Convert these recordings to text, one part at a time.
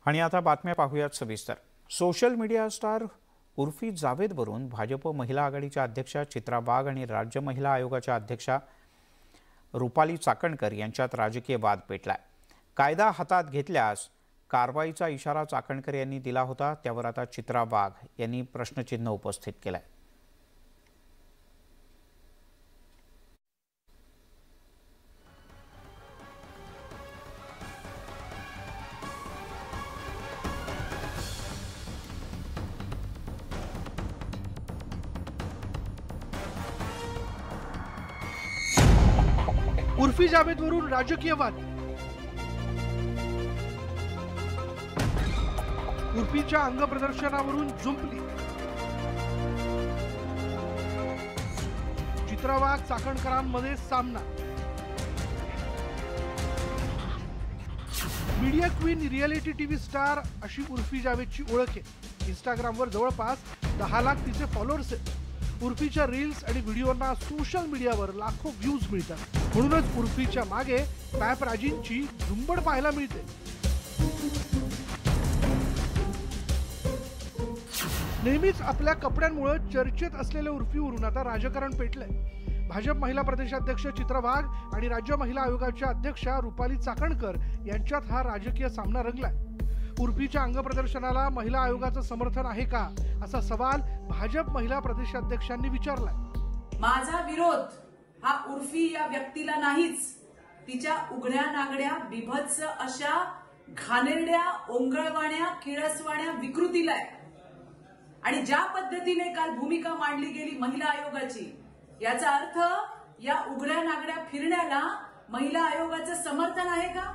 आणि आता बातम्या पाहूयात सविस्तर। सोशल मीडिया स्टार उर्फी जावेदवरून भाजप महिला आघाडीच्या अध्यक्षा चित्रा वाघ आणि राज्य महिला आयोगाच्या अध्यक्षा रुपाली चाकणकर यांच्यात राजकीय वाद पेटलाय। कायदा हातात घेतल्यास कारवाईचा इशारा चाकणकर यांनी दिला होता, त्यावर आता चित्रा वाघ यांनी प्रश्नचिन्ह उपस्थित केलंय। उर्फी जावेदवरून राजकीय वाद। उर्फीच्या अंगप्रदर्शनावरून जुंपली। चित्रा वाघ चाकणकरांमध्ये सामना। Media queen, reality TV star अशी उर्फी जावेदची ओळख आहे। इंस्टाग्रामवर जवळपास 10 लाख तिचे फॉलोअर्स आहेत। उर्फीच्या रील्स आणि व्हिडिओना सोशल मीडियावर लाखो व्ह्यूज मिळतात। म्हणूनच उर्फीच्या मागे पॅप राजींची झुंबड पाहायला मिळते। नेहमीच आपल्या कपड्यांमुळे चर्चेत असलेल्या उर्फीवरून आता राजकारण पेटलंय। भाजप महिला प्रदेशाध्यक्ष चित्रा वाघ आणि राज्य महिला आयोगाच्या अध्यक्षा रुपाली चाकणकर यांच्यात हा राजकीय सामना रंगलाय। उर्फीच्या अंगप्रदर्शनाला महिला आयोगाचं समर्थन आहे का, असा सवाल भाजप महिला प्रदेशाध्यक्षांनी विचारलाय। माझा विरोध हा उर्फी या व्यक्तीला नाहीच, तिच्या उघड्या नागड्या बिभत्स अशा घाणेरड्या, ओंगळवाण्या, किळसवाण्या विकृतीला आहे। आणि ज्या पद्धतीने काल भूमिका मांडली गेली महिला आयोगाची, याचा अर्थ या उघड्या नागड्या फिरण्याला महिला आयोगाचं समर्थन आहे का?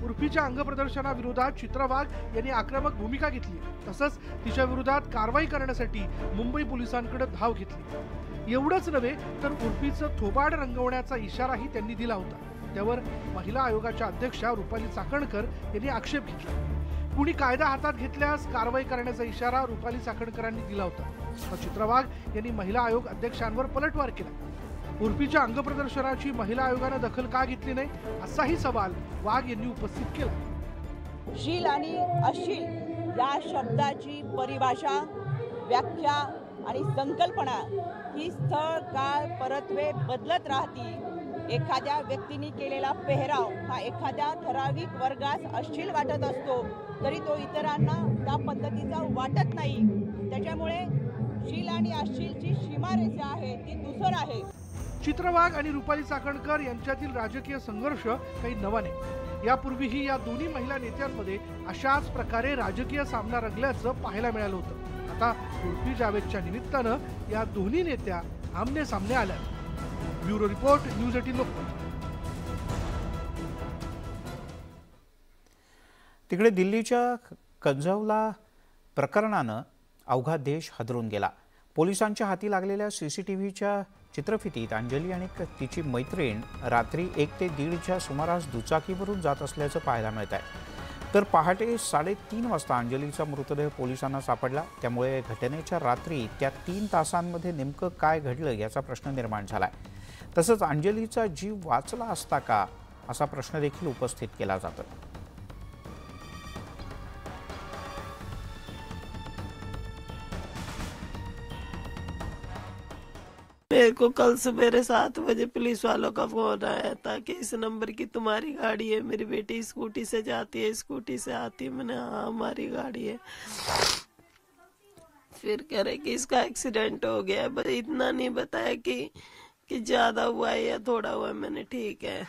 उर्फीच्या अंगप्रदर्शनाविरोधात चित्रा वाघ यांनी आक्रमक भूमिका घेतली। तसंच तिच्या विरोधात कारवाई करण्यासाठी मुंबई पोलिसांकडे धाव घेतली। एवढंच नव्हे तर उर्फीचं थोबाड रंगवण्याचा इशाराही त्यांनी दिला होता। त्यावर महिला आयोगाच्या अध्यक्षा रुपाली चाकणकर यांनी आक्षेप घेतला। कुणी कायदा हातात घेतल्यास कारवाई करण्याचा इशारा रुपाली चाकणकरांनी दिला होता। चित्रा वाघ यांनी महिला आयोग अध्यक्षांवर पलटवार केला। उर्फीच्या अंगप्रदर्शनाची महिला आयोगाने दखल का घेतली नाही, असाही सवाल वाघ यांनी उपस्थित केला। शील आणि अशील या शब्दाची परिभाषा, व्याख्या आणि संकल्पना ही स्थळ, काळ, परत्वे बदलत राहती। एखाद्या व्यक्तीने केलेला पेहराव हा एखाद्या ठराविक वर्गास अश्लील वाटत असतो, तरी तो इतरांना त्या पद्धतीचा वाटत नाही। त्याच्यामुळे शील आणि अश्लीलची सीमारेषा आहे ती दुसर आहे। चित्रा वाघ आणि रुपाली चाकणकर यांच्यातील राजकीय संघर्ष काही नवा नाही। यापूर्वीही या दोन्ही महिला नेत्यांमध्ये अशाच प्रकारे राजकीय सामना रंगल्याचं पाहायला मिळालं होतं। आता उर्फी जावेदच्या निमित्तानं या दोन्ही नेत्या आमने सामने आल्या। Bureau report, news 18 Lokmat. तिकडे दिल्लीच्या कंजवला प्रकरणानं अवघा देश हादरून गेला। पोलिसांच्या हाती लागलेल्या सीसीटीव्हीच्या चित्रफितीत अंजली आणि तिची मैत्रीण रात्री 1 ते 1:30च्या सुमारास दुचाकीवरून जात असल्याचं पाहायला मिळत आहे। तर पहाटे 3:30 वाजता अंजलीचा मृतदेह पोलिसांना सापडला। त्यामुळे घटनेच्या रात्री त्या 3 तासांमध्ये नेमकं काय घडलं याचा प्रश्न निर्माण झालाय। तसंच अंजलीचा जीव वाचला असता का, असा प्रश्न देखील उपस्थित केला जातो। मेरे को कल सवेरे 7 बजे पुलिस वालों का फोन आया था कि इस नंबर की तुम्हारी गाड़ी है। मेरी बेटी स्कूटी से जाती है, स्कूटी से आती है। मैंने हाँ हमारी गाड़ी है। फिर कह रहे कि इसका एक्सीडेंट हो गया है, बस इतना नहीं बताया कि ज्यादा हुआ है या थोड़ा हुआ है। मैंने ठीक है,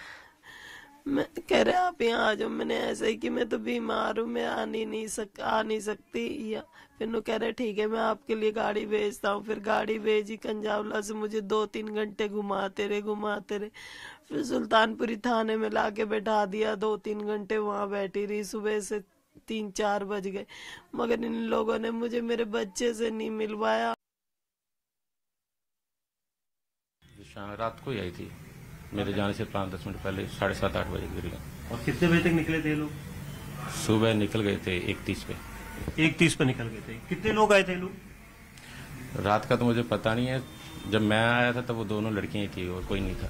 मैं कह रहे आप यहाँ आ जाओ। मैंने ऐसे ही कि मैं तो बीमार हूँ, मैं आ नहीं सकती। या फिर नु कह रहे ठीक है मैं आपके लिए गाड़ी भेजता हूँ। फिर गाड़ी भेजी, कंजावला से मुझे 2-3 घंटे घुमाते रहे। फिर सुल्तानपुरी थाने में लाके बैठा दिया। 2-3 घंटे वहाँ बैठी रही। सुबह से 3-4 बज गए, मगर इन लोगों ने मुझे मेरे बच्चे से नहीं मिलवाया। रात को ही आई थी, मेरे जाने से 5-10 मिनट पहले 7:30-8 बजे गिर गए। और कितने बजे तक निकले थे लोग? सुबह निकल गए थे 1:30 पे। 1:30 पे निकल गए थे। कितने लोग आए थे लोग? रात का तो मुझे पता नहीं है, जब मैं आया था तब वो दोनों लड़कियां ही थी और कोई नहीं था।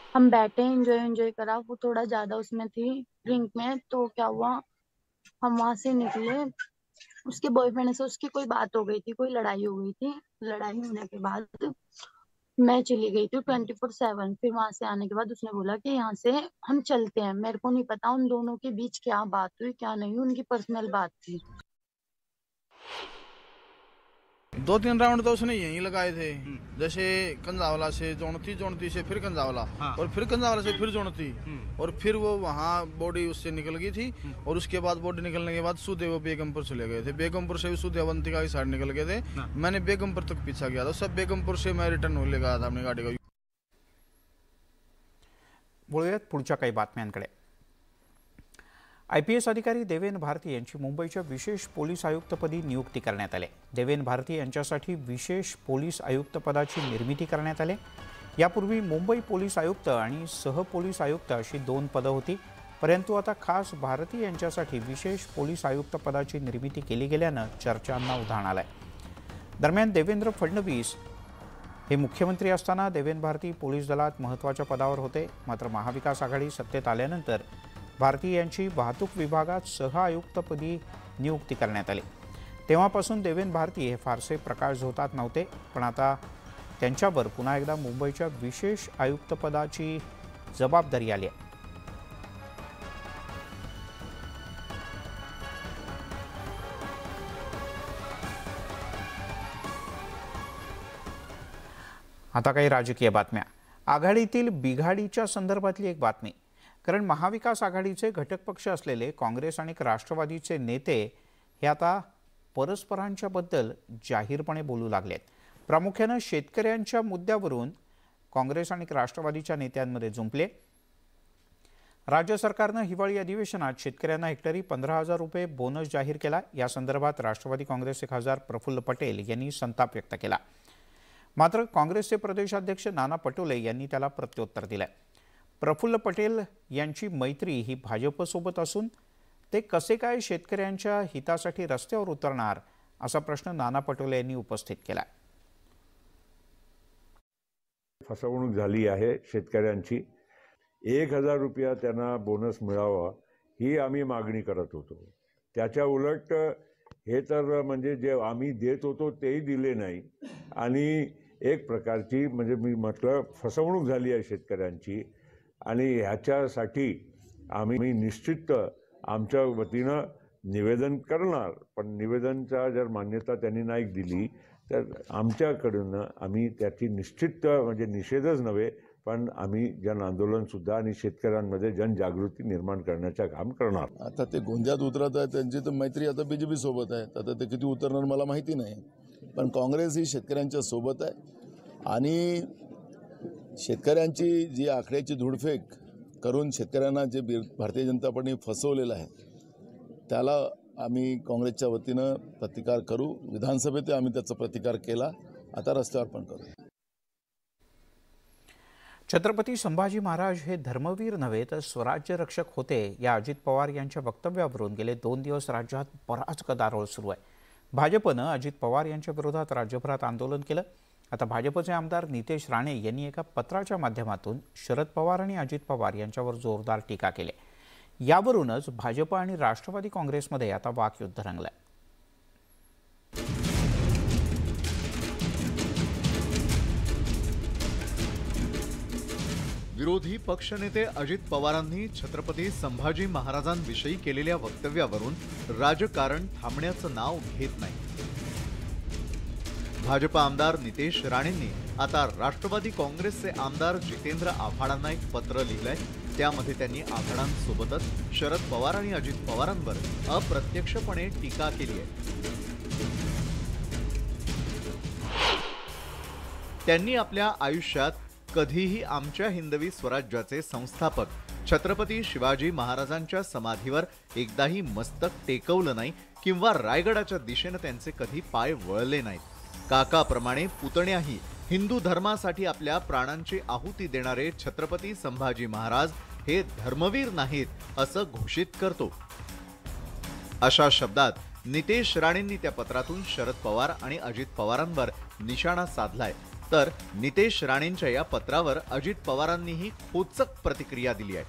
हम बैठे एंजॉय करा, वो थोड़ा ज्यादा उसमें थी ड्रिंक में, तो क्या हुआ हम वहां से निकले, उसके बॉयफ्रेंड से उसकी कोई बात हो गई थी, कोई लड़ाई हो गई थी। लड़ाई होने के बाद मैं चली गई थी 24/7। फिर वहां से आने के बाद उसने बोला कि यहाँ से हम चलते हैं। मेरे को नहीं पता उन दोनों के बीच क्या बात हुई क्या नहीं, उनकी पर्सनल बात थी। 2-3 राउंड तो उसने यहीं लगाए थे, जैसे कंजावला से जोनती से फिर कंजावला, और फिर कंजावला से फिर जोनती, और फिर वो वहाँ बॉडी उससे निकल गई थी। और उसके बाद बॉडी निकलने के बाद सूदे वो बेगमपुर चले गए थे। बेगमपुर से भी सूदे अवंतिका की साइड निकल गए थे। मैंने बेगमपुर तक पीछा किया था, सब बेगमपुर से मैं रिटर्न हो ले गया था अपनी गाड़ी को। वळूयात पुढच्या काही बातम्यांकडे। IPS अधिकारी देवेन भारती यांची मुंबईच्या विशेष पोलीस आयुक्तपदी नियुक्ती करण्यात आली। देवेन भारती यांच्यासाठी विशेष पोलीस आयुक्त पदाची निर्मिती करण्यात आली। यापूर्वी मुंबई पोलीस आयुक्त आणि सहपोलीस आयुक्त अशी 2 पदं होती, परंतु आता खास भारती यांच्यासाठी विशेष पोलीस आयुक्त पदाची निर्मिती केली गेल्यानं चर्चांना उधाण आलंय। दरम्यान देवेंद्र फडणवीस हे मुख्यमंत्री असताना देवेन भारती पोलीस दलात महत्त्वाच्या पदावर होते। मात्र महाविकास आघाडी सत्तेत आल्यानंतर भारती यांची वाहतूक विभागात सहआयुक्तपदी नियुक्ती करण्यात आली। तेव्हापासून देवेन भारती हे फारसे प्रकाशझोतात नव्हते, पण आता त्यांच्यावर पुन्हा एकदा मुंबईच्या विशेष आयुक्तपदाची जबाबदारी आली आहे। आता काही राजकीय बातम्या। आघाडीतील बिघाडीच्या संदर्भातली एक बातमी, कारण महाविकास आघाडीचे घटक पक्ष असलेले काँग्रेस आणि राष्ट्रवादीचे नेते हे आता परस्परांच्या बद्दल जाहीरपणे बोलू लागलेत। प्रामुख्याने शेतकऱ्यांच्या मुद्द्यावरून काँग्रेस आणि राष्ट्रवादीच्या नेत्यांमध्ये जुंपले। राज्य सरकारने हिवाळी अधिवेशनात शेतकऱ्यांना हेक्टरी 15,000 रुपये बोनस जाहीर केला। या संदर्भात राष्ट्रवादी काँग्रेसचे खासदार प्रफुल्ल पटेल यांनी संताप व्यक्त केला। मात्र काँग्रेसचे प्रदेशाध्यक्ष नाना पटोले यांनी त्याला प्रत्युत्तर दिले। प्रफुल्ल पटेल यांची मैत्री ही भाजपसोबत असून ते कसे काय शेतकऱ्यांच्या हितासाठी रस्त्यावर उतरणार असा प्रश्न नाना पटोले यांनी उपस्थित केला। फसवणूक झाली आहे शेतकऱ्यांची। 1,000 रुपया त्यांना बोनस मिळावा ही आम्ही मागणी करत होतो। त्याच्या उलट हे तर म्हणजे जे आम्ही देत होतो तेही दिले नाही, आणि एक प्रकारची म्हणजे मी म्हटलं फसवणूक झाली आहे शेतकऱ्यांची। आणि ह्याच्यासाठी आम्ही निश्चित आमच्या वतीनं निवेदन करणार, पण निवेदनचा जर मान्यता त्यांनी नाही दिली तर आमच्याकडून आम्ही त्याची निश्चित म्हणजे निषेधच नव्हे, पण आम्ही जन आंदोलनसुद्धा आणि शेतकऱ्यांमध्ये जनजागृती निर्माण करण्याचं काम करणार। आता ते गोंधळात उतरत आहेत, त्यांची तर मैत्री आता BJP सोबत आहे। आता ते किती उतरणार मला माहिती नाही, पण काँग्रेस ही शेतकऱ्यांच्या सोबत आहे। आणि शेतकऱ्यांची जी आकड्याची धुडफेक करून शेतकऱ्यांना जे भारतीय जनता पार्टीने फसवलेलं आहे त्याला आम्ही काँग्रेसच्या वतीनं प्रतिकार करू। विधानसभेत आम्ही त्याचा प्रतिकार केला, आता रस्त्यावर पण करू। छत्रपती संभाजी महाराज हे धर्मवीर नव्हे तर स्वराज्य रक्षक होते या अजित पवार यांच्या वक्तव्यावरून गेले 2 दिवस राज्यात बराच गदारोळ सुरू आहे। भाजपनं अजित पवार यांच्या विरोधात राज्यभरात आंदोलन केलं। आता भाजपचे आमदार नितेश राणे यांनी एका पत्राच्या माध्यमातून शरद पवार आणि अजित पवार यांच्यावर जोरदार टीका केली। यावरूनच भाजप आणि राष्ट्रवादी काँग्रेसमध्ये आता वाकयुद्ध रंगलंय। विरोधी पक्षनेते अजित पवारांनी छत्रपती संभाजी महाराजांविषयी केलेल्या वक्तव्यावरून राजकारण थांबण्याचं नाव घेत नाही। भाजप आमदार नितेश राणेंनी आता राष्ट्रवादी काँग्रेसचे आमदार जितेंद्र आव्हाडांना एक पत्र लिहिलंय। त्यामध्ये त्यांनी आव्हाडांसोबतच शरद पवार आणि अजित पवारांवर अप्रत्यक्षपणे टीका केली आहे। त्यांनी आपल्या आयुष्यात कधीही आमच्या हिंदवी स्वराज्याचे संस्थापक छत्रपती शिवाजी महाराजांच्या समाधीवर एकदाही मस्तक टेकवलं नाही किंवा रायगडाच्या दिशेने त्यांचे कधी पाय वळले नाहीत। काकाप्रमाणे पुतण्याही हिंदू धर्मासाठी आपल्या प्राणांची आहुती देणारे छत्रपती संभाजी महाराज हे धर्मवीर नाहीत असं घोषित करतो। अशा शब्दात नितेश राणेंनी त्या पत्रातून शरद पवार आणि अजित पवारांवर निशाणा साधलाय। तर नितेश राणेंच्या या पत्रावर अजित पवारांनीही खोचक प्रतिक्रिया दिली आहे.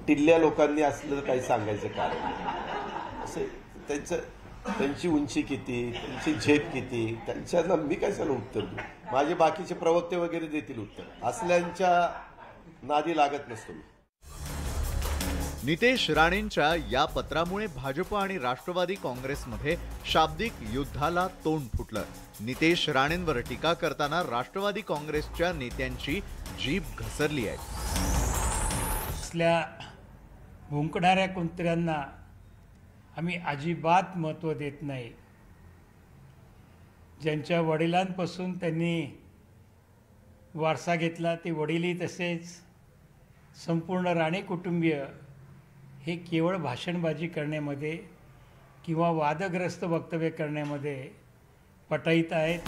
टिल्ल्या लोकांनी असलं काही सांगायचं कारण असं त्यांची उंची किती, त्यांची झेप किती, त्यांच्याना मी कशाला उत्तर देऊ. माझे बाकीचे प्रवक्ते वगैरे देतील उत्तर. असल्यांच्या नादी लागत नसतो मी. नितेश राणेंच्या या पत्रामुळे भाजप आणि राष्ट्रवादी काँग्रेसमध्ये शाब्दिक युद्धाला तोंड फुटलं. नितेश राणेंवर टीका करताना राष्ट्रवादी काँग्रेसच्या नेत्यांची जीभ घसरली आहे. असल्या भुंकणाऱ्या कुत्र्यांना आम्ही अजिबात महत्त्व देत नाही. ज्यांच्या वडिलांपासून त्यांनी वारसा घेतला ते वडीलही तसेच संपूर्ण राणे कुटुंबीय हे केवळ भाषणबाजी करण्यामध्ये किंवा वादग्रस्त वक्तव्य करण्यामध्ये पटाईत आहेत.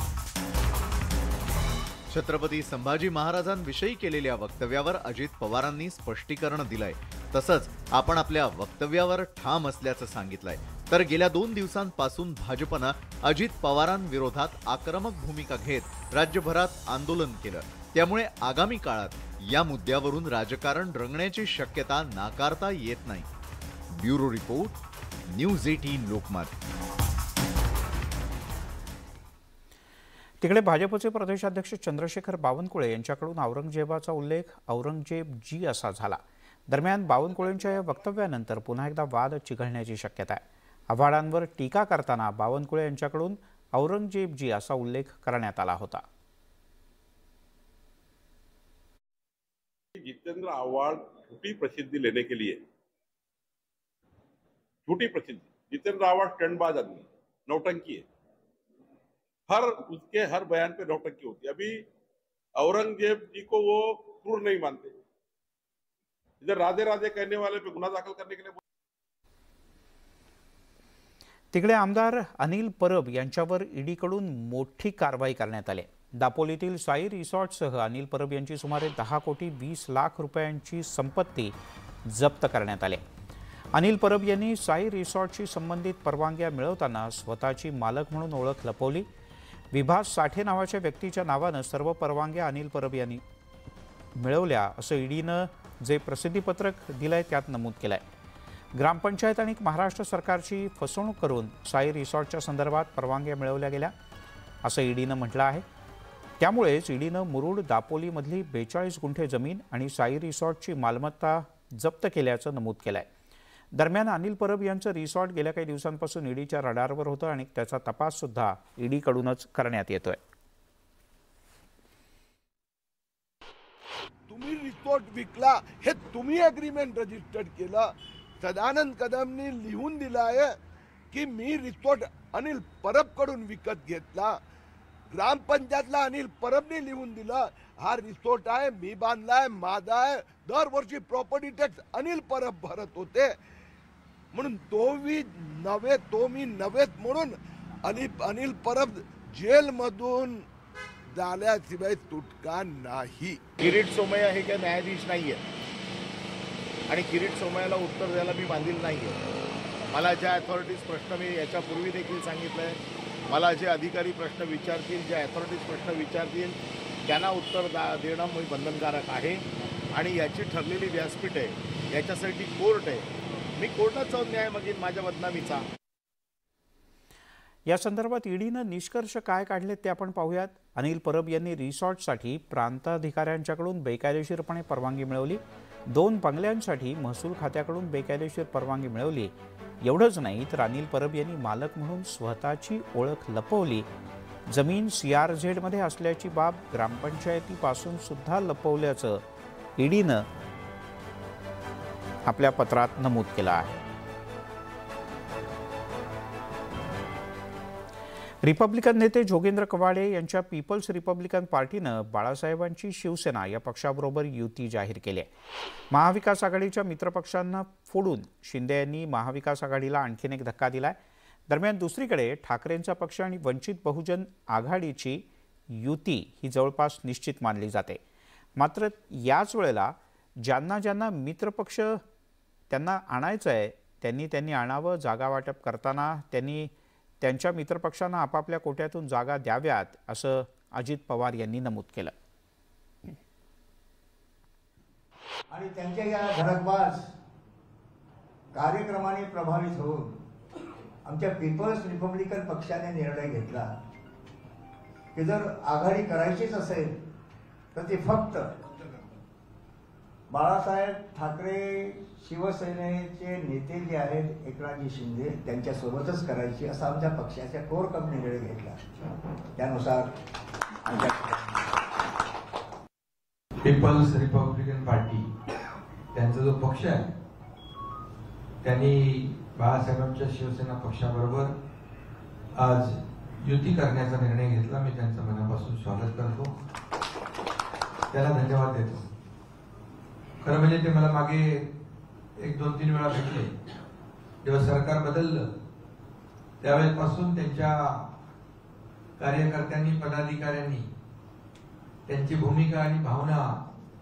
छत्रपती संभाजी महाराजांविषयी केलेल्या वक्तव्यावर अजित पवारांनी स्पष्टीकरण दिलंय. तसंच आपण आपल्या वक्तव्यावर ठाम असल्याचं सांगितलंय. तर गेल्या 2 दिवसांपासून भाजपनं अजित पवारांविरोधात आक्रमक भूमिका घेत राज्यभरात आंदोलन केलं. त्यामुळे आगामी काळात या मुद्द्यावरून राजकारण रंगण्याची शक्यता नाकारता येत नाही. Bureau report, news 18 Lokmat. तिकडे भाजपचे प्रदेशाध्यक्ष चंद्रशेखर बावनकुळे यांच्याकडून औरंगजेबाचा उल्लेख औरंगजेब जी असा झाला. दरम्यान बावनकुळेंच्या या वक्तव्यानंतर पुन्हा एकदा वाद चिघळण्याची शक्यता आहे. आव्हाडांवर टीका करताना बावनकुळे यांच्याकडून औरंगजेब जी असा उल्लेख करण्यात आला होता. जितेंद्र आव्हाड झूठी प्रसिद्धि लेने के लिए, झूठी प्रसिद्धि. जितेंद्र आव्हाड स्टंटबाज आदमी, नौटंकी है. उसके हर बयान पे नौटंकी होती है. अभी औरंगजेब जी को वो क्रूर नहीं मानते. इधर राधे राधे कहने वाले पे गुन्हा दाखल करने के लिए. तिकडे आमदार अनिल परब यांच्यावर ईडीकडून मोठी कारवाई करण्यात आली. दापोलीतील साई रिसॉर्टसह अनिल परब यांची सुमारे 10 कोटी 20 लाख रुपयांची संपत्ती जप्त करण्यात आली. अनिल परब यांनी साई रिसॉर्टशी संबंधित परवानग्या मिळवताना स्वतःची मालक म्हणून ओळख लपवली. विभास साठे नावाच्या व्यक्तीच्या नावानं सर्व परवानग्या अनिल परब यांनी मिळवल्या असं ईडीनं जे प्रसिद्धीपत्रक दिलंय त्यात नमूद केलंय. ग्रामपंचायत आणि महाराष्ट्र सरकारची फसवणूक करून साई रिसॉर्टच्या संदर्भात परवानग्या मिळवल्या गेल्या असं ईडीनं म्हटलं आहे. त्यामुळेच ईडीनं मुरुड दापोलीमधली 42 गुंठे जमीन आणि साई रिसॉर्टची मालमत्ता जप्त केल्याचं नमूद केलंय. दरम्यान अनिल परब यांचं रिसॉर्ट गेल्या काही दिवसांपासून ईडीच्या रडारवर होतं आणि त्याचा तपास सुद्धा ईडीकडूनच करण्यात येतोय. तुम्ही रिसॉर्ट विकला हे तुम्ही अग्रीमेंट रजिस्टर्ड केलं. सदानंद कदमनी लिहून दिलं आहे की मी रिसॉर्ट अनिल परब कडून विकत घेतला. ग्रामपंचायतला अनिल परबने लिहून दिलं हा रिसॉर्ट आहे, मी बांधलाय, माझा आहे. दरवर्षी प्रॉपर्टी टॅक्स अनिल परब भरत होते. म्हणून तो मी नव्हेत म्हणून अनिल परब जेल मधून झाल्याशिवाय सुटका नाही. किरीट सोमय्या हे काय न्यायाधीश नाहीये आणि किरीट सोमय्याला उत्तर द्यायला मी बांधील नाहीये. मला ज्या अथॉरिटीज प्रश्न मी याच्यापूर्वी देखील सांगितलंय, मला जे अधिकारी प्रश्न विचारतील, जे अथॉरिटीज प्रश्न विचारतील त्यांना उत्तर देणं मी बंधनकारक आहे. आणि याची ठरलेली व्यासपीठ आहे, याच्यासाठी कोर्ट आहे. मी कोर्टात जाऊन न्याय मागीन माझ्या बदनामीचा. या संदर्भात ईडीनं निष्कर्ष काय काढले ते आपण पाहूयात. अनिल परब यांनी रिसॉर्टसाठी प्रांताधिकाऱ्यांच्याकडून बेकायदेशीरपणे परवानगी मिळवली. 2 बंगल्यांसाठी महसूल खात्याकडून बेकायदेशीर परवानगी मिळवली. एवढंच नाही तर अनिल परब यांनी मालक म्हणून स्वतःची ओळख लपवली. जमीन CRZ मध्ये असल्याची बाब ग्रामपंचायतीपासून सुद्धा लपवल्याचं ईडीनं आपल्या पत्रात नमूद केलं आहे. रिपब्लिकन नेते जोगेंद्र कवाडे यांच्या पीपल्स रिपब्लिकन पार्टीनं बाळासाहेबांची शिवसेना या पक्षाबरोबर युती जाहीर केली आहे. महाविकास आघाडीच्या मित्रपक्षांना फोडून शिंदे यांनी महाविकास आघाडीला आणखीन एक धक्का दिलाय. दरम्यान दुसरीकडे ठाकरेंचा पक्ष आणि वंचित बहुजन आघाडीची युती ही जवळपास निश्चित मानली जाते. मात्र याच वेळेला ज्यांना मित्रपक्ष त्यांना आणायचं आहे त्यांनी आणावं. जागा वाटप करताना त्यांनी त्यांच्या मित्रपक्षांना आपापल्या कोट्यातून जागा द्याव्यात असं अजित पवार यांनी नमूद केलं. आणि त्यांच्या या धडकबाज कार्यक्रमाने प्रभावित होऊन आमच्या पीपल्स रिपब्लिकन पक्षाने निर्णय घेतला की जर आघाडी करायचीच असेल तर ती फक्त बाळासाहेब ठाकरे शिवसेनेचे नेते जे आहेत एकनाथजी शिंदे त्यांच्यासोबतच करायची असा आमच्या पक्षाच्या कोर कमिटीने निर्णय घेतला. त्यानुसार पीपल्स रिपब्लिकन पार्टी त्यांचा जो पक्ष आहे त्यांनी बाळासाहेबांच्या शिवसेना पक्षाबरोबर आज युती करण्याचा निर्णय घेतला. मी त्यांचं मनापासून स्वागत करतो, त्याला धन्यवाद देतो. खरं म्हणजे ते मला मागे 1-2-3 वेळा भेटले. जेव्हा सरकार बदललं त्यावेळेपासून त्यांच्या कार्यकर्त्यांनी पदाधिकाऱ्यांनी त्यांची भूमिका आणि भावना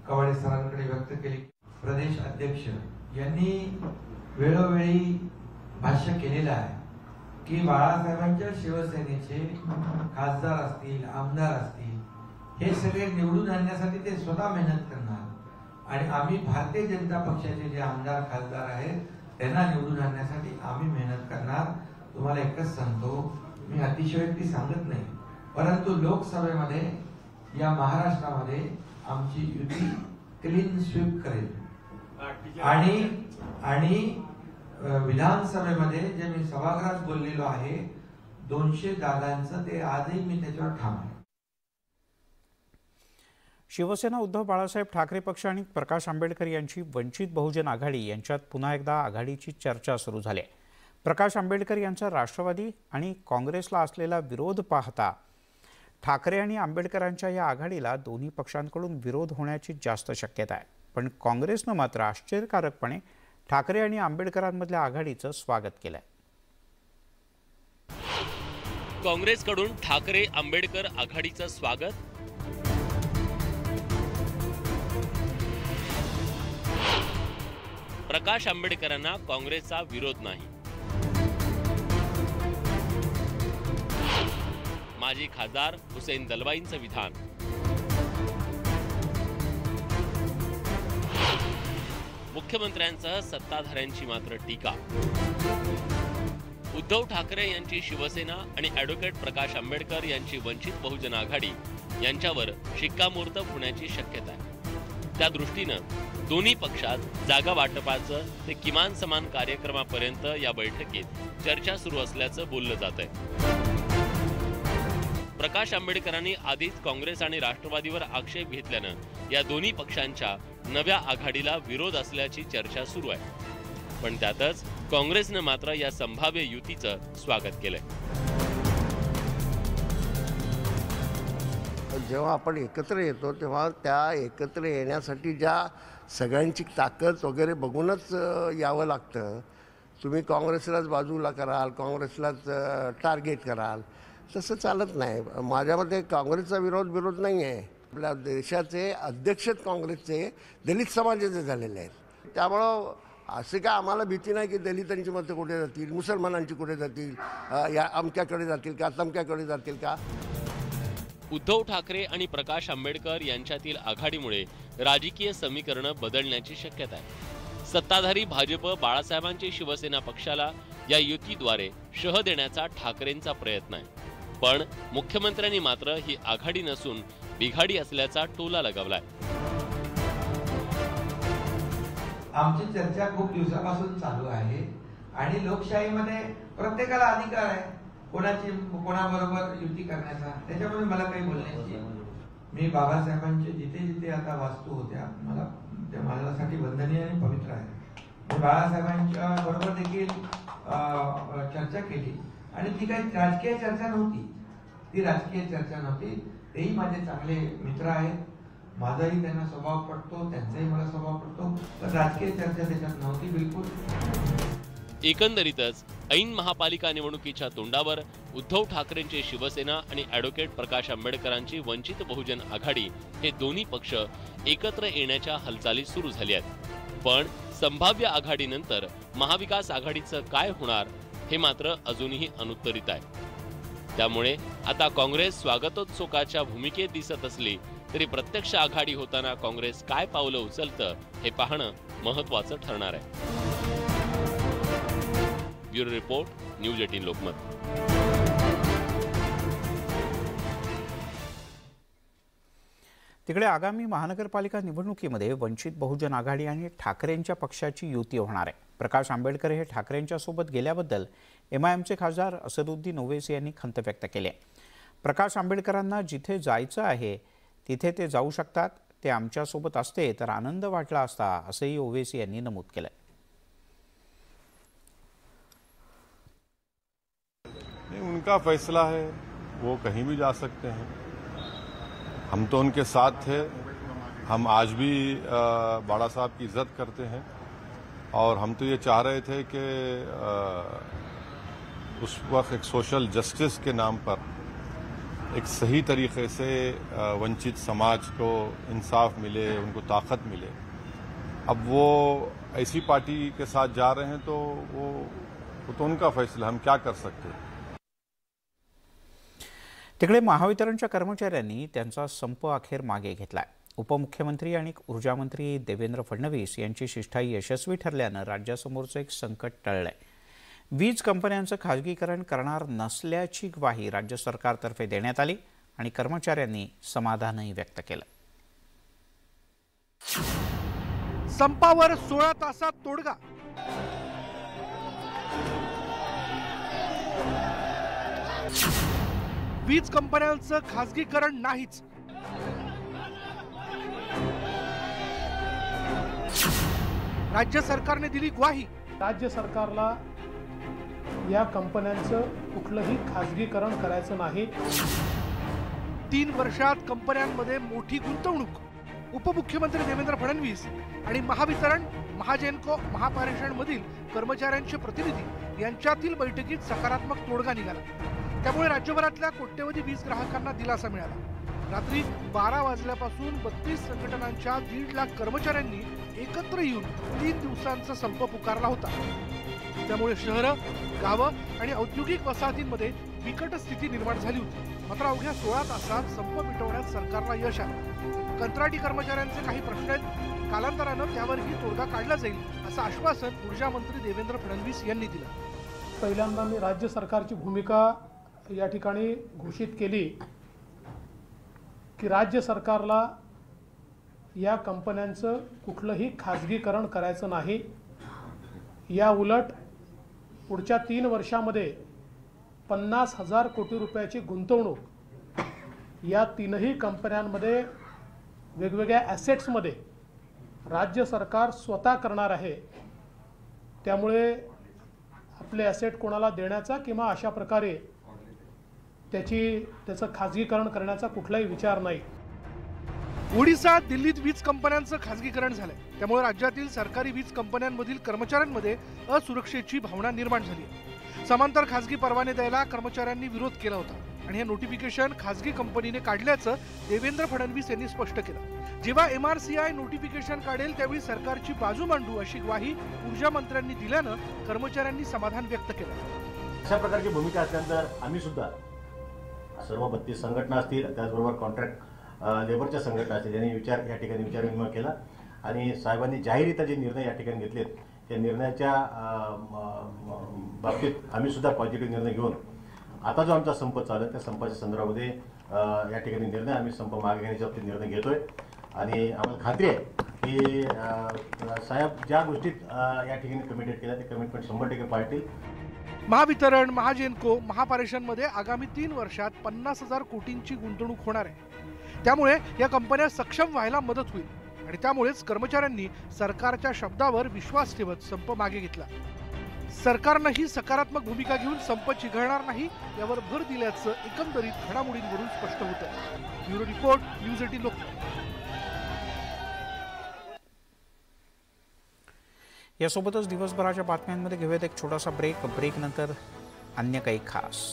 कवाडे सरांकडे व्यक्त केली. प्रदेश अध्यक्ष यांनी वेळोवेळी भाष्य केलेलं आहे की बाळासाहेबांच्या शिवसेनेचे खासदार असतील, आमदार असतील, हे सगळे निवडून आणण्यासाठी ते स्वतः मेहनत करणार आणि आम्ही भारतीय जनता पक्षाचे जे आमदार खासदार आहेत त्यांना निवडून आणण्यासाठी आम्ही मेहनत करणार. तुम्हाला एकच सांगतो, मी अतिशयोक्ती सांगत नाही, परंतु लोकसभेमध्ये या महाराष्ट्रामध्ये आमची युती क्लीन स्वीप करेल आणि विधानसभेमध्ये जे मी सभागृहात बोललेलो आहे 200 जागांचं ते आजही मी त्याच्यावर ठाम आहे. शिवसेना उद्धव बाळासाहेब ठाकरे पक्ष आणि प्रकाश आंबेडकर यांची वंचित बहुजन आघाडी यांच्यात पुन्हा एकदा आघाडीची चर्चा सुरू झाली आहे. प्रकाश आंबेडकर यांचा राष्ट्रवादी आणि काँग्रेसला असलेला विरोध पाहता ठाकरे आणि आंबेडकरांच्या या आघाडीला दोन्ही पक्षांकडून विरोध होण्याची जास्त शक्यता आहे. पण काँग्रेसनं मात्र आश्चर्यकारकपणे ठाकरे आणि आंबेडकरांमधल्या आघाडीचं स्वागत केलंय. काँग्रेसकडून ठाकरे आंबेडकर आघाडीचं स्वागत. प्रकाश आंबेडकरांना काँग्रेसचा विरोध नाही. माजी खासदार हुसेन दलवाईंचं विधान. मुख्यमंत्र्यांसह सत्ताधाऱ्यांची मात्र टीका. उद्धव ठाकरे यांची शिवसेना आणि ॲडव्होकेट प्रकाश आंबेडकर यांची वंचित बहुजन आघाडी यांच्यावर शिक्कामोर्तब होण्याची शक्यता आहे. त्या दृष्टीनं दोन्ही पक्षात जागा वाटपाचं ते किमान समान कार्यक्रमापर्यंत या बैठकीत चर्चा सुरू असल्याचं बोललं जात आहे. प्रकाश आंबेडकरांनी आधीच काँग्रेस आणि राष्ट्रवादीवर आक्षेप घेतल्यानं या दोन्ही पक्षांच्या नव्या आघाडीला विरोध असल्याची चर्चा सुरू आहे. पण त्यातच काँग्रेसनं मात्र या संभाव्य युतीचं स्वागत केलंय. जेव्हा आपण एकत्र येतो तेव्हा त्या एकत्र येण्यासाठी ज्या सगळ्यांची ताकद वगैरे बघूनच यावं लागतं. तुम्ही काँग्रेसलाच बाजूला कराल, काँग्रेसलाच टार्गेट कराल, तसं चालत नाही. माझ्या मते काँग्रेसचा विरोध नाही आहे. आपल्या देशाचे अध्यक्ष काँग्रेसचे दलित समाजाचे झालेले आहेत. त्यामुळं असं काय आम्हाला भीती नाही की दलितांची मतं कुठे जातील, मुसलमानांची कुठे जातील, या अमक्याकडे जातील का तमक्याकडे जातील का. उद्धव ठाकरे आणि प्रकाश आंबेडकर यांच्यातील आघाडीमुळे राजकीय समीकरणं बदलण्याची शक्यता आहे. सत्ताधारी भाजप बाळासाहेबांची शिवसेना पक्षाला या युतीद्वारे शह देण्याचा ठाकरेंचा प्रयत्न आहे. पण मुख्यमंत्र्यांनी मात्र ही आघाडी नसून बिघाडी असल्याचा टोला लगावलाय. आमची चर्चा खूप दिवसापासून चालू आहे आणि लोकशाहीमध्ये प्रत्येकाला अधिकार आहे कोणाबरोबर युती करण्याचा. त्याच्यामुळे मला काही बोलण्याची, मी बाबासाहेबांचे जिथे जिथे आता वास्तू होत्या मला त्या माझ्यासाठी वंदनीय आणि पवित्र आहे. मी बाळासाहेबांच्या बरोबर देखील चर्चा केली आणि ती काही राजकीय चर्चा नव्हती. तेही माझे चांगले मित्र आहेत. माझाही त्यांना स्वभाव पटतो, त्यांचाही मला स्वभाव पटतो, पण राजकीय चर्चा त्याच्यात नव्हती बिलकुल. एकंदरीतच ऐन महापालिका निवडणुकीच्या तोंडावर उद्धव ठाकरेंची शिवसेना आणि ॲडव्होकेट प्रकाश आंबेडकरांची वंचित बहुजन आघाडी हे दोन्ही पक्ष एकत्र येण्याच्या हालचाली सुरू झाल्या आहेत. पण संभाव्य आघाडीनंतर महाविकास आघाडीचं काय होणार हे मात्र अजूनही अनुत्तरित आहे. त्यामुळे आता काँग्रेस स्वागतोत्सुकाच्या भूमिकेत दिसत असली तरी प्रत्यक्ष आघाडी होताना काँग्रेस काय पावलं उचलतं हे पाहणं महत्त्वाचं ठरणार आहे. Bureau report, news 18 Lokmat. तिकडे आगामी महानगरपालिका निवडणुकीमध्ये वंचित बहुजन आघाडी आणि ठाकरेंच्या पक्षाची युती होणार आहे. प्रकाश आंबेडकर हे ठाकरेंच्या सोबत गेल्याबद्दल MIMचे खासदार असदुद्दीन ओवैसी यांनी खंत व्यक्त केली आहे. प्रकाश आंबेडकरांना जिथे जायचं आहे तिथे ते जाऊ शकतात. ते आमच्यासोबत असते तर आनंद वाटला असता, असंही ओवैसी यांनी नमूद केलं. उनका फैसला है, वो कहीं भी जा सकते हैं. हम तो उनके साथ थे. हम आज भी बाड़ा साहब की इज्जत करते हैं और हम तो ये चाह रहे थे कि उस वक्त एक सोशल जस्टिस के नाम पर एक सही तरीके से वंचित समाज को इंसाफ मिले, उनको ताकत मिले. अब वो ऐसी पार्टी के साथ जा रहे हैं तो वो तो उनका फैसला, हम क्या कर सकते हैं. तिकडे महावितरणच्या कर्मचाऱ्यांनी त्यांचा संप अखेर मागे घेतलाय. उपमुख्यमंत्री आणि ऊर्जा मंत्री देवेंद्र फडणवीस यांची शिष्टाई यशस्वी ठरल्यानं राज्यासमोरचं एक संकट टळलंय. वीज कंपन्यांचं खाजगीकरण करणार नसल्याची ग्वाही राज्य सरकारतर्फे देण्यात आली आणि कर्मचाऱ्यांनी समाधानही व्यक्त केलं. संपावर 16 तासात तोडगा. वीज कंपन्यांचं खासगीकरण नाहीच. राज्य सरकारने दिली ग्वाही. राज्य सरकारला या कंपन्यांचं कुठलंही खासगीकरण करायचं नाही. 3 वर्षात कंपन्यांमध्ये मोठी गुंतवणूक. उपमुख्यमंत्री देवेंद्र फडणवीस आणि महावितरण, महाजेनको, महापारेषण मधील कर्मचाऱ्यांचे प्रतिनिधी यांच्यातील बैठकीत सकारात्मक तोडगा निघाला. त्यामुळे राज्यभरातल्या कोट्यवधी वीज ग्राहकांना दिलासा मिळाला. रात्री 12 वाजल्यापासून 32 संघटनांच्या 1.5 लाख कर्मचाऱ्यांनी एकत्र येऊन 3 दिवसांचा संप पुकारला होता. त्यामुळे शहरं, गावं आणि औद्योगिक वसाहतींमध्ये बिकट स्थिती निर्माण झाली होती. मात्र अवघ्या 16 तासात संप मिटवण्यात सरकारला यश आलं. कंत्राटी कर्मचाऱ्यांचे काही प्रश्न आहेत, कालांतरानं त्यावरही तोडगा काढला जाईल असं आश्वासन ऊर्जा मंत्री देवेंद्र फडणवीस यांनी दिलं. पहिल्यांदा मी राज्य सरकारची भूमिका या ठिकाणी घोषित केली की राज्य सरकारला या कंपन्यांचं कुठलंही खाजगीकरण करायचं नाही. या उलट पुढच्या 3 वर्षामध्ये 50,000 कोटी रुपयाची गुंतवणूक या 3ही कंपन्यांमध्ये वेगवेगळ्या ॲसेट्समध्ये राज्य सरकार स्वतः करणार आहे. त्यामुळे आपले ॲसेट कोणाला देण्याचा किंवा अशा प्रकारे त्याचं खाजगीकरण करण्याचा कुठलाही विचार नाही. ओडिशा, दिल्लीत वीज कंपन्यांचं खाजगीकरण झालंय. त्यामुळे राज्यातील सरकारी वीज कंपन्यांमधील कर्मचाऱ्यांमध्ये असुरक्षेची भावना निर्माण झाली. समांतर खाजगी परवाने द्यायला कर्मचाऱ्यांनी विरोध केला होता आणि हे नोटिफिकेशन खाजगी कंपनीने काढल्याचं देवेंद्र फडणवीस यांनी स्पष्ट केलं. जेव्हा MRCI नोटिफिकेशन काढेल त्यावेळी सरकारची बाजू मांडू अशी ग्वाही ऊर्जा मंत्र्यांनी दिल्यानं कर्मचाऱ्यांनी समाधान व्यक्त केलं. अशा प्रकारची भूमिका असल्यानंतर आम्ही सुद्धा सर्व 32 संघटना असतील, त्याचबरोबर कॉन्ट्रॅक्ट लेबरच्या संघटना असतील, यांनी या ठिकाणी विचारविनिमय केला आणि साहेबांनी जाहीररित्या जे निर्णय या ठिकाणी घेतलेत त्या निर्णयाच्या बाबतीत आम्ही सुद्धा पॉझिटिव्ह निर्णय घेऊन आता जो आमचा संप चालू आहे त्या संपाच्या संदर्भामध्ये या ठिकाणी निर्णय आम्ही संप मागे घेण्याच्या बाबतीत निर्णय घेतोय आणि आम्हाला खात्री आहे की साहेब ज्या गोष्टीत या ठिकाणी कमिटेड केल्या ते कमिटमेंट 100% पाळतील. महावितरण, महाजेनको, महापारेषणमध्ये आगामी 3 वर्षात 50,000 कोटींची गुंतवणूक होणार आहे. त्यामुळे या कंपन्या सक्षम व्हायला मदत होईल आणि त्यामुळेच कर्मचाऱ्यांनी सरकारच्या शब्दावर विश्वास ठेवत संप मागे घेतला. सरकारनंही सकारात्मक भूमिका घेऊन संप चिघळणार नाही यावर भर दिल्याचं एकंदरीत घडामोडींवरून स्पष्ट होतं. Bureau report, news 18 Lokmat. यासोबतच दिवसभराच्या बातम्यांमध्ये घेऊयात एक छोटासा ब्रेक नंतर अन्य काही खास.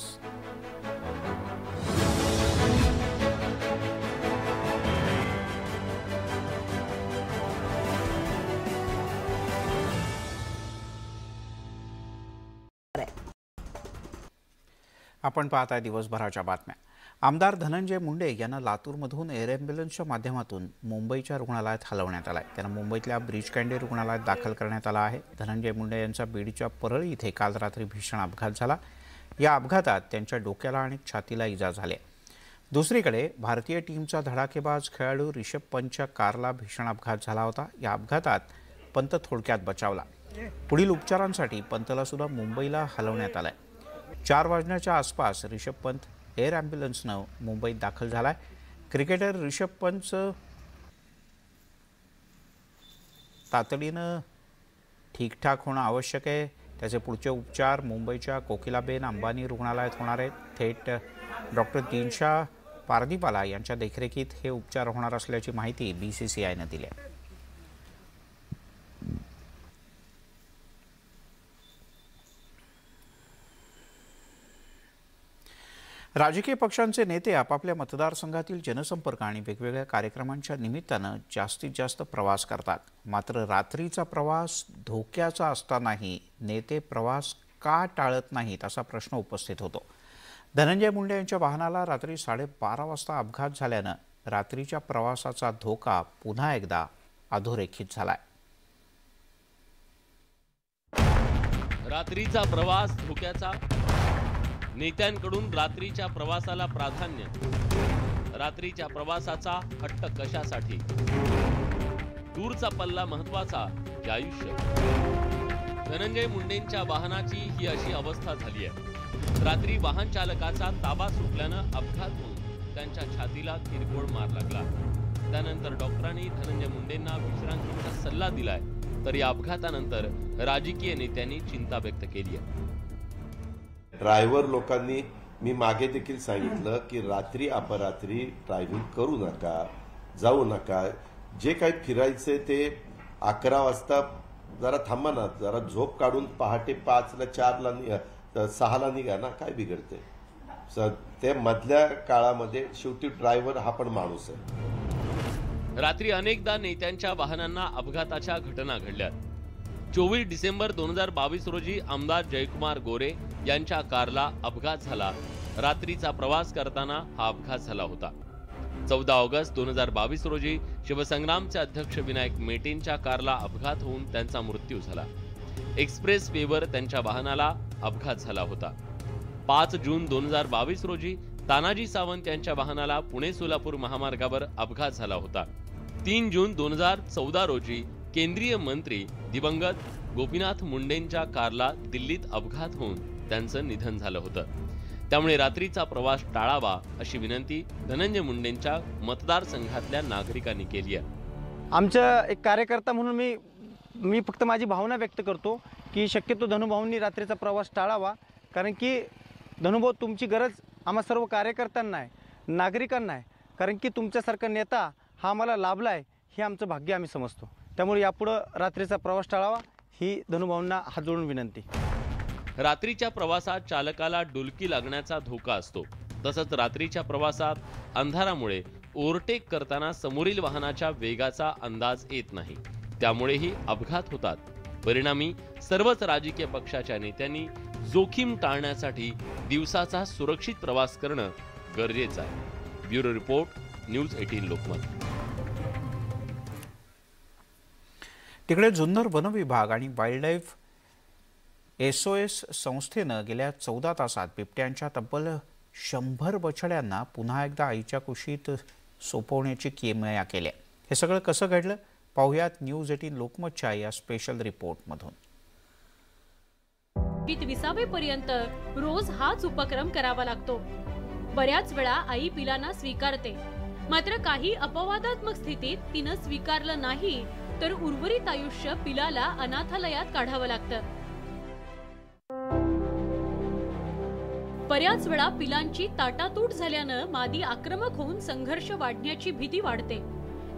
आपण पाहताय दिवसभराच्या बातम्या। आमदार धनंजय मुंडे यांना लातूरमधून एअर ॲम्ब्युलन्सच्या माध्यमातून मुंबईच्या रुग्णालयात हलवण्यात आलं आहे। त्यांना मुंबईतल्या ब्रीच कँडी रुग्णालयात दाखल करण्यात आलं आहे। धनंजय मुंडे यांचा बीडच्या परळी इथे काल रात्री भीषण अपघात झाला। या अपघातात त्यांच्या डोक्याला आणि छातीला इजा झाली। दुसरीकडे भारतीय टीमचा धडाकेबाज खेळाडू ऋषभ पंतच्या कारला भीषण अपघात झाला होता। या अपघातात पंत थोडक्यात बचावला। पुढील उपचारांसाठी पंतला सुद्धा मुंबईला हलवण्यात आलं आहे। 4 वाजण्याच्या आसपास ऋषभ पंत एअर ॲम्ब्युलन्सनं मुंबईत दाखल झालाय। क्रिकेटर ऋषभ पंतचं तातडीनं ठीकठाक होणं आवश्यक आहे। त्याचे पुढचे उपचार मुंबईच्या कोकिलाबेन अंबानी रुग्णालयात होणार आहेत। थेट डॉक्टर दिनशा पारदीपाला यांच्या देखरेखीत हे उपचार होणार असल्याची माहिती BCCIनं दिली आहे। राजकीय पक्षांचे नेते आपापल्या मतदारसंघातील जनसंपर्क आणि वेगवेगळ्या कार्यक्रमांच्या निमित्तानं जास्तीत जास्त प्रवास करतात। मात्र रात्रीचा प्रवास धोक्याचा असतानाही नेते प्रवास का टाळत नाहीत असा प्रश्न उपस्थित होतो। धनंजय मुंडे यांच्या वाहनाला रात्री 12:30 वाजता अपघात झाल्यानं रात्रीच्या प्रवासाचा धोका पुन्हा एकदा अधोरेखित झालाय। रात्रीचा प्रवास धोक्याचा, नेत्यांकडून रात्रीच्या प्रवासाला प्राधान्य, रात्रीच्या प्रवासाचा हट्ट कशासाठी, दूरचा पल्ला महत्वाचा की आयुष्य। धनंजय मुंडेंच्या वाहनाची ही अशी अवस्था झाली आहे। रात्री वाहन चालकाचा ताबा सुटल्यानं अपघात होऊन त्यांच्या छातीला किरकोळ मार लागला। त्यानंतर डॉक्टरांनी धनंजय मुंडेंना विश्रांतीचा सल्ला दिलाय, तर या अपघातानंतर राजकीय नेत्यांनी चिंता व्यक्त केली आहे। ड्रायव्हर लोकांनी मी मागे देखील सांगितलं की रात्री अपरात्री ड्रायव्हिंग करू नका, जाऊ नका। जे काही फिरायचे ते 11 वाजता जरा थांबा ना, जरा झोप काढून पहाटे 5ला 4ला 6ला निघा ना, काय बिघडते। ते मधल्या काळामध्ये शेवटी ड्रायव्हर हा पण माणूस आहे। रात्री अनेकदा नेत्यांच्या वाहनांना अपघाताच्या घटना घडल्या। 24 डिसेंबर 2022 रोजी आमदार जयकुमार गोरे यांच्या कारला अपघात झाला। रात्रीचा प्रवास करताना हा अपघात झाला होता। 14 ऑगस्ट 2022 रोजी शिवसंग्रामचे अध्यक्ष विनायक मेटेंच्या कारला अपघात होऊन त्यांचा मृत्यू झाला। एक्सप्रेस वेवर त्यांच्या वाहनाला अपघात झाला होता। 5 जून 2022 रोजी तानाजी सावंत यांच्या वाहनाला पुणे सोलापूर महामार्गावर अपघात झाला होता। 3 जून 2014 रोजी केंद्रीय मंत्री दिवंगत गोपीनाथ मुंडेंच्या कारला दिल्लीत अपघात होऊन त्यांचं निधन झालं होतं। त्यामुळे रात्रीचा प्रवास टाळावा अशी विनंती धनंजय मुंडेंच्या मतदारसंघातल्या नागरिकांनी केली आहे। आमचा एक कार्यकर्ता म्हणून मी फक्त माझी भावना व्यक्त करतो की शक्यतो धनुभाऊंनी रात्रीचा प्रवास टाळावा, कारण की धनुभाऊ तुमची गरज आम्हा सर्व कार्यकर्त्यांना आहे, नागरिकांना आहे, कारण की तुमच्यासारखा नेता हा आम्हाला लाभला आहे, हे आमचं भाग्य आम्ही समजतो। त्यामुळे यापुढे रात्रीचा प्रवास टाळावा ही धनुभाऊंना हात जोडून विनंती। रात्रीच्या प्रवासात चालकाला डुलकी लागण्याचा धोका असतो। तसंच रात्रीच्या प्रवासात अंधारामुळे ओव्हरटेक करताना समोरील वाहनाच्या वेगाचा अंदाज येत नाही, त्यामुळेही अपघात होतात। परिणामी सर्वच राजकीय पक्षाच्या नेत्यांनी जोखीम टाळण्यासाठी दिवसाचा सुरक्षित प्रवास करणं गरजेचं आहे। Bureau report, news 18 Lokmat. तिकडे जुन्नर वन विभाग आणि वाईल्डलाईफ SOS संस्थेनं गेल्या 14 तासात बिबट्यांच्या तब्बल 100 बछड्यांना पुन्हा एकदा आईच्या कुशीत सोपवण्याची किमया केली। हे सगळं कसं घडलं पाहुयात न्यूज 18 लोकमतच्या या स्पेशल रिपोर्टमधून। 20 पर्यंत रोज हाच उपक्रम करावा लागतो। बऱ्याच वेळा आई पिलांना स्वीकारते, मात्र काही अपवादात्मक स्थितीत तिनं स्वीकारलं नाही तर उर्वरित आयुष्य पिलाला अनाथालयात काढावं लागतं। बऱ्याच वेळा पिलांची ताटातूट झाल्यानं मादी आक्रमक होऊन संघर्ष वाढण्याची भीती वाढते।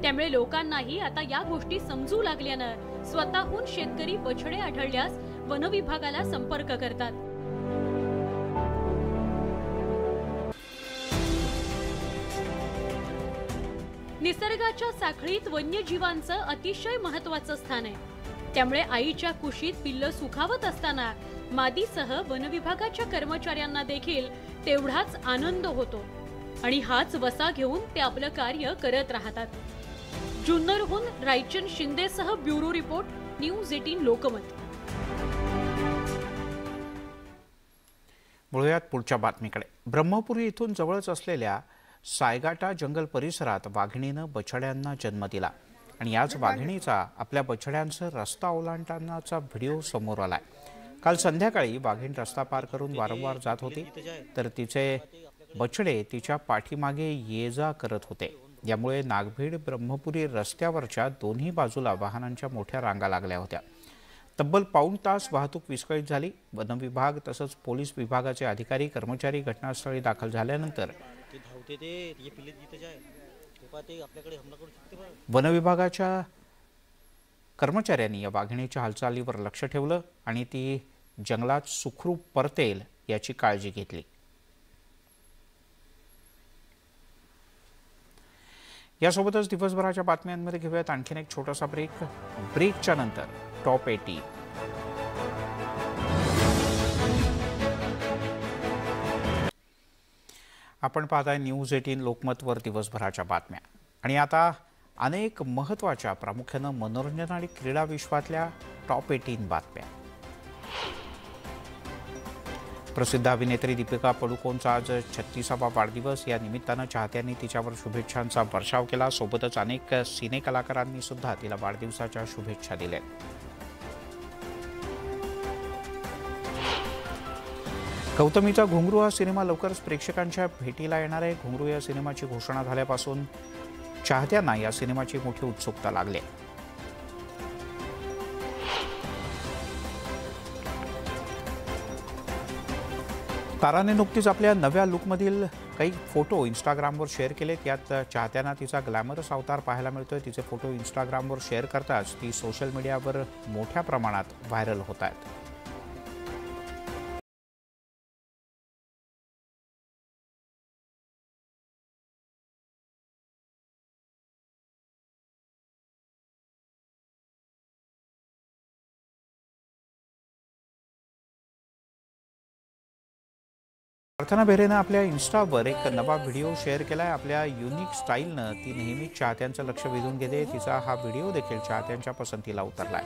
त्यामुळे लोकांनाही आता या गोष्टी समजू लागल्यानं स्वतःहून शेतकरी बछडे आढळल्यास वनविभागाला संपर्क करतात। निसर्गाच्या साखळीत वन्यजीवांचं अतिशय महत्त्वाचं स्थान आहे। त्यामुळे आईच्या कुशीत पिल्लं सुखावत असताना मादीसह वनविभागाच्या कर्मचाऱ्यांना देखील तेवढाच आनंद होतो आणि हाच वसा घेऊन ते आपलं कार्य करत राहतात. जुन्नरहून रायचंद शिंदेसह ब्युरो रिपोर्ट, न्यूज 18 लोकमत. वळूयात पुढच्या बातमीकडे. ब्रह्मपुरी इथून जवळच असलेल्या सायगाटा जंगल परिसरात वाघिणीनं बछड्यांना जन्म दिला आणि याच वाघिणीचा आपल्या बछड्यांसह रस्ता ओलांडतानाचा व्हिडिओ समोर आलाय. काल संध्याकाळी वाघीण रस्ता पार करून वारंवार जात होती, तर तिचे बछडे तिच्या पाठीमागे ये जा करत होते. यामुळे नागभीड ब्रह्मपुरी रस्त्यावरच्या दोन्ही बाजूला वाहनांच्या मोठ्या रांगा लागल्या होत्या. तब्बल पाऊण तास वाहतूक विस्कळीत झाली. वन विभाग तसंच पोलीस विभागाचे अधिकारी कर्मचारी घटनास्थळी दाखल झाल्यानंतर वन विभागाच्या कर्मचाऱ्यांनी या वाघिणीच्या हालचालीवर लक्ष ठेवलं आणि ती जंगलात सुखरूप परतेल याची काळजी घेतली. यासोबतच दिवसभराच्या बातम्यांमध्ये घेऊयात आणखीन एक छोटासा ब्रेक. ब्रेकच्या नंतर टॉप 80. आपण पाहताय न्यूज 18 लोकमतवर दिवसभराच्या बातम्या. आणि आता अनेक महत्त्वाच्या प्रामुख्यानं मनोरंजन आणि क्रीडा विश्वातल्या टॉप 18 बातम्या. प्रसिद्ध अभिनेत्री दीपिका पडुकोनचा आज 36वा वाढदिवस. या निमित्तानं चाहत्यांनी तिच्यावर शुभेच्छांचा वर्षाव केला. सोबतच अनेक सिने कलाकारांनी सुद्धा तिला वाढदिवसाच्या शुभेच्छा दिल्या. गौतमीचा घुंगरू हा सिनेमा लवकरच प्रेक्षकांच्या भेटीला येणार आहे. घुंगरू या सिनेमाची घोषणा झाल्यापासून चाहत्यांना या सिनेमाची मोठी उत्सुकता लागली. ताराने नुकतीच आपल्या नव्या लुकमधील काही फोटो इंस्टाग्रामवर शेअर केलेत. यात चाहत्यांना तिचा ग्लॅमरस अवतार पाहायला मिळतोय. तिचे फोटो इंस्टाग्रामवर शेअर करताच ती सोशल मीडियावर मोठ्या प्रमाणात व्हायरल होत आहेत. प्रार्थना बेहरेनं आपल्या इन्स्टावर एक नवा व्हिडिओ शेअर केलाय. आपल्या युनिक स्टाईलनं ती नेहमीच चाहत्यांचं लक्ष वेधून घेते. तिचा हा व्हिडिओ देखील चाहत्यांच्या पसंतीला उतरलाय.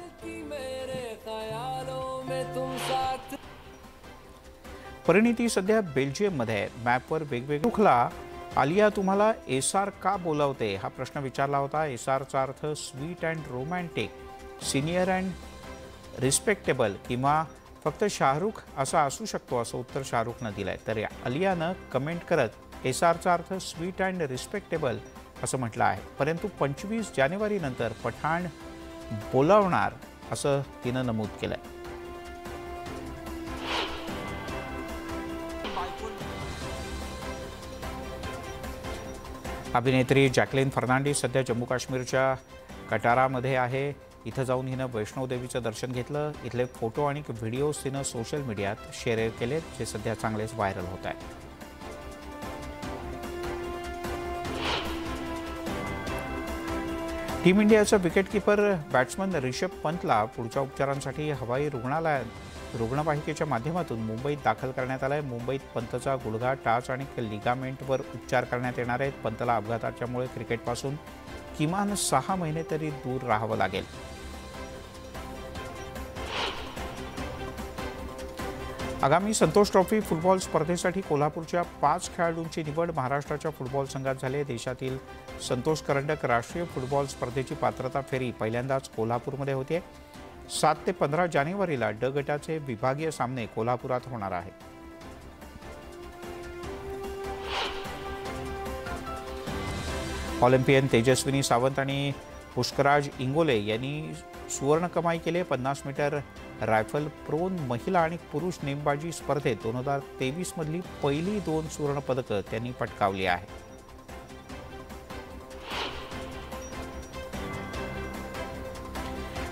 परिणिती सध्या बेल्जियममध्ये आहे. मॅपवर वेगवेगळ्या आलिया तुम्हाला एसआर का बोलावते हा प्रश्न विचारला होता. एसआरचा अर्थ sweet and romantic, senior and respectable किंवा फक्त शाहरुख असा असू शकतो असं उत्तर शाहरुखनं दिलंय. तर आलियानं कमेंट करत एसआरचा अर्थ स्वीट अँड रिस्पेक्टेबल असं म्हटलं आहे. परंतु 25 जानेवारीनंतर पठाण बोलावणार असं तिनं नमूद केलंय. अभिनेत्री जॅकलिन फर्नांडिस सध्या जम्मू काश्मीरच्या कटारामध्ये आहे. इथं जाऊन हिनं वैष्णोदेवीचं दर्शन घेतलं. इथले फोटो आणि व्हिडिओज तिनं सोशल मीडियात शेअर केलेत, जे सध्या चांगलेच व्हायरल होत आहेत. टीम इंडियाचा विकेटकीपर बॅट्समन रिषभ पंतला पुढच्या उपचारांसाठी हवाई रुग्णवाहिकेच्या माध्यमातून मुंबईत दाखल करण्यात आलं आहे. मुंबईत पंतचा गुडघा, टाच आणि लिगामेंटवर उपचार करण्यात येणार आहेत. पंतला अपघाताच्यामुळे क्रिकेटपासून किमान 6 महिने तरी दूर राहावं लागेल. आगामी संतोष ट्रॉफी फुटबॉल स्पर्धेसाठी कोल्हापूरच्या 5 खेळाडूंची निवड महाराष्ट्राच्या फुटबॉल संघात झाली. देशातील संतोष करंडक राष्ट्रीय फुटबॉल स्पर्धेची पात्रता फेरी पहिल्यांदाच कोल्हापूरमध्ये होते. 7 ते 15 जानेवारीला ड गटाचे विभागीय सामने कोल्हापुरात होणार आहेत. ऑलिम्पियन तेजस्विनी सावंत आणि पुष्कराज इंगोले यांनी सुवर्ण कमाई केली. 50 मीटर रायफल प्रोन महिला आणि पुरुष नेमबाजी स्पर्धेत 2023 मधली पहिली 2 सुवर्ण पदकं त्यांनी पटकावली आहेत.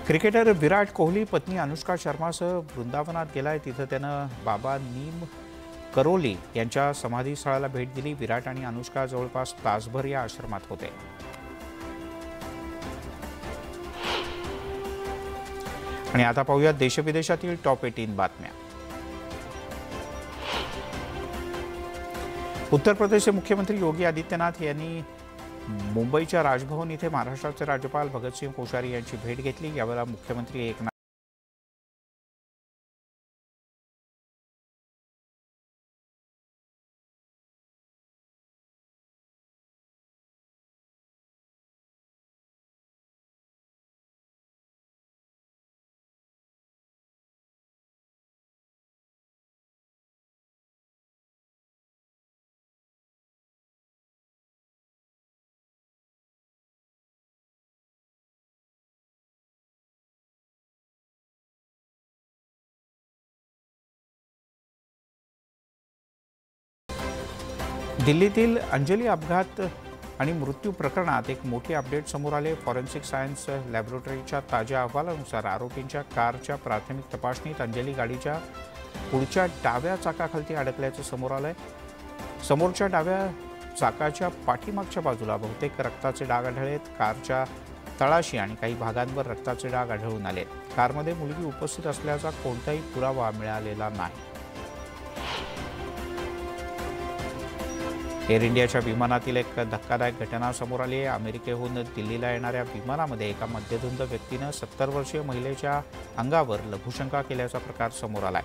क्रिकेटर विराट कोहली पत्नी अनुष्का शर्मासह वृंदावनात गेलाय. तिथं त्यानं बाबा नीम करोली यांच्या समाधीस्थळाला भेट दिली. विराट आणि अनुष्का जवळपास तासभर या आश्रमात होते. आणि आता पाहूया देशविदेशातील टॉप 18 बातम्या. उत्तर प्रदेशचे मुख्यमंत्री योगी आदित्यनाथ यांनी मुंबईच्या राजभवन इथे महाराष्ट्राचे राज्यपाल भगतसिंग कोश्यारी यांची भेट घेतली। यावेळेला मुख्यमंत्री एकनाथ दिल्लीतील अंजली अपघात आणि मृत्यू प्रकरणात एक मोठी अपडेट समोर आले। फॉरेन्सिक सायन्स लॅबोरेटरीच्या ताज्या अहवालानुसार आरोपींच्या कारच्या प्राथमिक तपासणीत अंजली गाडीच्या पुढच्या डाव्या चाकाखाली अडकल्याचं समोर आलंय। समोरच्या डाव्या चाकाच्या पाठीमागच्या बाजूला बहुतेक रक्ताचे डाग आढळलेत। कारच्या तळाशी आणि काही भागांवर रक्ताचे डाग आढळून आले। कारमध्ये मुलगी उपस्थित असल्याचा कोणताही पुरावा मिळालेला नाही। एअर इंडियाच्या विमानातील एक धक्कादायक घटना समोर आली आहे। अमेरिकेहून दिल्लीला येणाऱ्या विमानामध्ये एका मध्यधुंद व्यक्तीनं 70 वर्षीय महिलेच्या अंगावर लघुशंका केल्याचा प्रकार समोर आलाय।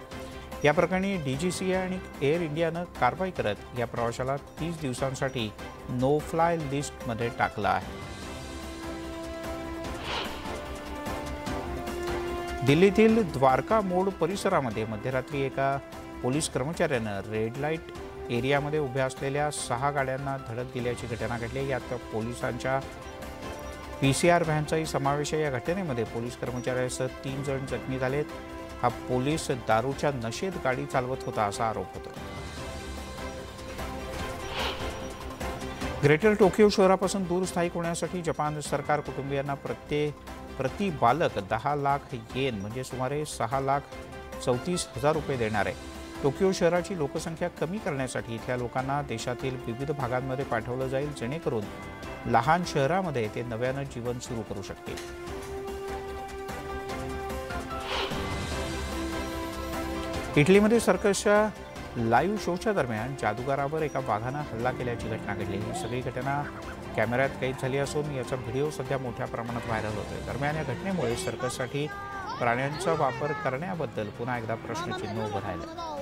या प्रकरणी DGCA आणि एअर इंडियानं कारवाई करत या प्रवाशाला 30 दिवसांसाठी नो फ्लाय लिस्टमध्ये टाकलं आहे। दिल्लीतील द्वारका मोड परिसरामध्ये मध्यरात्री एका पोलीस कर्मचाऱ्यानं रेड लाईट एरियामध्ये उभ्या असलेल्या 6 गाड्यांना धडक दिल्याची घटना घडली। यात पोलिसांच्या PCR व्हॅनचाही समावेश आहे। या घटनेमध्ये पोलीस कर्मचाऱ्यासह 3 जण जखमी झालेत। हा पोलीस दारूच्या नशेत गाडी चालवत होता असा आरोप होता। ग्रेटर टोकियो शहरापासून दूर स्थायिक होण्यासाठी जपान सरकार कुटुंबियांना प्रति बालक 10 लाख येन म्हणजे सुमारे 6,34,000 रुपये देणार आहे। टोकियो शहराची लोकसंख्या कमी करण्यासाठी इथल्या लोकांना देशातील विविध भागांमध्ये पाठवलं जाईल, जेणेकरून लहान शहरामध्ये ते नव्यानं जीवन सुरू करू शकतील। इटलीमध्ये सर्कसच्या लाईव्ह शोच्या दरम्यान जादूगारावर एका वाघानं हल्ला केल्याची घटना घडली। ही सगळी घटना कॅमेऱ्यात कैद झाली असून याचा व्हिडिओ सध्या मोठ्या प्रमाणात व्हायरल होतोय। दरम्यान या घटनेमुळे सर्कससाठी प्राण्यांचा वापर करण्याबद्दल पुन्हा एकदा प्रश्नचिन्ह उभं राहिलं।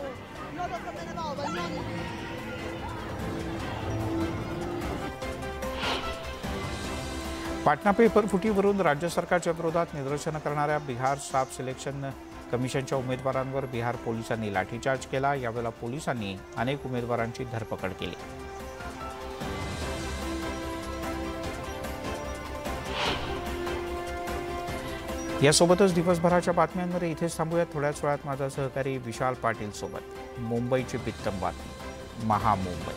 पाटणा पेपर फुटीवरून राज्य सरकारच्या विरोधात निदर्शनं करणाऱ्या बिहार स्टाफ सिलेक्शन कमिशनच्या उमेदवारांवर बिहार पोलिसांनी लाठीचार्ज केला। यावेळेला पोलिसांनी अनेक उमेदवारांची धरपकड केली। यासोबतच दिवसभराच्या बातम्यांमध्ये इथेच थांबूया। थोड्याच वेळात माझा सहकारी विशाल पाटील सोबत मुंबईची बित्तम बातमी महामुंबई।